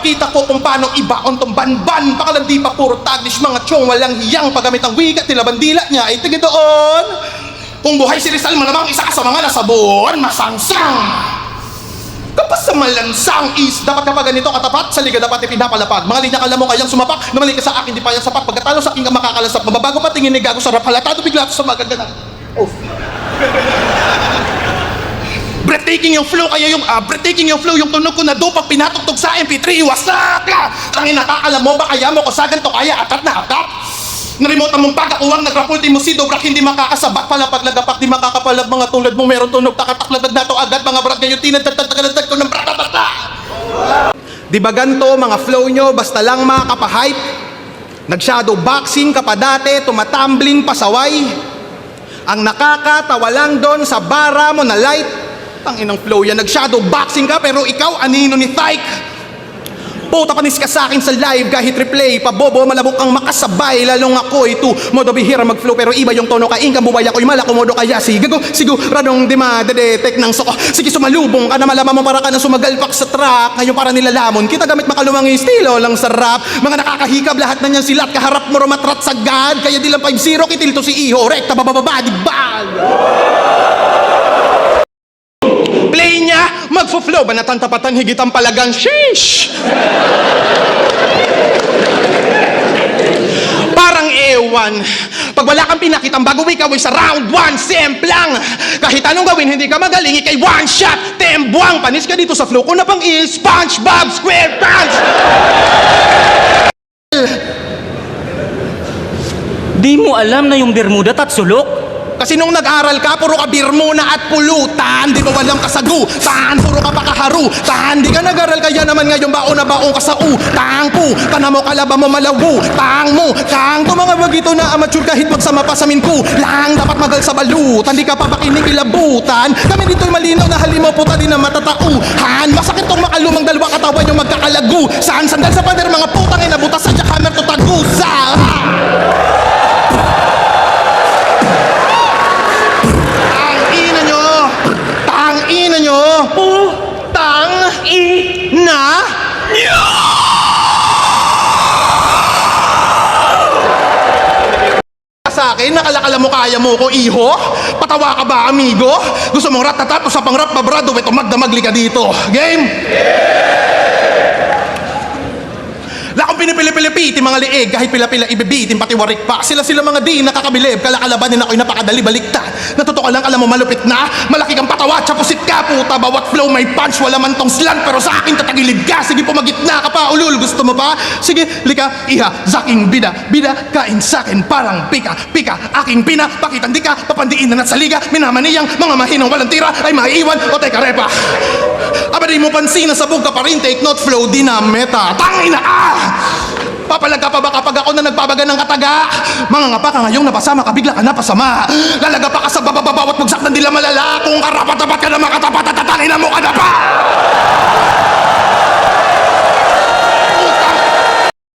ipapakita ko kung paano ibaon tong banban. Baka lang di pa puro taglish mga chong walang hiyang paggamit ang wigat nila bandila niya. Ay tigil doon. Kung buhay si Rizal malamang isa ka sa mga nasabon, masangsang. Kapag sa malansang is, dapat kapag ganito katapat, sa liga dapat ipinapalapag. Mga linya kala mo kayang sumapak, namali ka sa akin, di pa yan sapat. Pagkatalo sa akin ka makakalasap, mababago pa tingin ni gago sarap halatado, bigla sa magaganda. Oh. Breathtaking yung flow, kaya yung breathtaking yung flow, yung tunog ko na do pag pinatugtog sa MP3, wasak ka! Tangin nakakalam mo ba kaya mo kusagan to kaya atat na atat? Naremote mong pagkakuwang nagrapulti mo si Dobrak hindi makakasabat pala paglagapak di makakapalag mga tulad mo meron tunog takataklagdag na to agad mga brad ngayon tinadagdagdagdag ko ng bratata. Di ba ganto mga flow nyo basta lang makakapahype? Nag-shadow boxing ka pa dati, tumatumbling pasaway. Ang nakakatawa lang doon sa bara mo na light. Tanginang flow yan, nag-shadow boxing ka pero ikaw anino ni Thike. Puta panis ka sa akin sa live kahit replay. Pabobo malabok ang makasabay. Lalong ako ito modo bihira mag-flow pero iba yung tono ka ingka buwaya ko'y malakomodo kaya siguradong di madedetect ng soko. Sige sumalubong ka na malaman mo para ka na sumagalpak sa track. Ngayon para nilalamon kita gamit makalumang estilo lang sa rap. Mga nakakahikab lahat na niyan silat kaharap mo rumatrat sagad. Kaya di lang 5-0 kitil to si Iho rekta bababa di bag. Play niya, magfo-flow ba natantapatan higit ang palagang sheesh! Parang ewan, pag wala kang pinakitang bago ikaw ay sa round 1, semplang. Kahit anong gawin, hindi ka magaling, ikay one shot, tembuang. Panis ka dito sa flow ko na pang is SpongeBob SquarePants! Di mo alam na yung Bermuda at sulok? Kasi nung nag-aral ka, puro ka birmona at pulutan. Di ba walang kasagutan? Puro ka pakaharutan. Di ka nag-aral kaya naman ngayon baon na baon ka sa utang po. Tana mo kalaba mo malawu. Tang mo. Kang to mga bagito na amateur kahit magsama pa sa minku. Lang dapat magal sa balutan. Di ka pa pakinig ilabutan. Kami dito'y malinaw na halimo puta di na matatauhan. Masakit tong makalumang dalawa katawan yung magkakalagu. Saan sandal sa pader mga putang inabutas sa jackhammer to tagusa. Ina nyo, putang ina nyo! Sa akin, nakalakala mo kaya mo ko, iho? Patawa ka ba, amigo? Gusto mong rat-tatat o sa pang-rap na brado, ito magdamagli ka dito. Game? Lakong pinipili-pilipiti mga liig kahit pila-pila ibibitin pati warik pa sila mga di nakakabilib kalakalabanin ako'y napakadali baliktad natutukan lang alam mo malupit na malaki kang patawa tsapusit ka puta bawat flow may punch wala man tong slant pero sa akin tatagilid ka sige pumagitna ka pa ulul gusto mo pa sige lika iha zaking bida kain sakin parang pika aking pina pakitan di ka papandiin na sa liga minamaniyang mga mahinang walang tira ay maiiwan o teka repa aba di mo pansin na sabog ka pa rin take note flow di na meta tangina Papalag ka pa ba kapag ako na nagbabaga ng kataga? Mga ngapa ka ngayong napasama ka, bigla ka napasama. Lalaga pa ka sa bababawat bagsak ng dila malala. Kung karapat-tapat ka na makatapat at tatangin na mo ka na pa!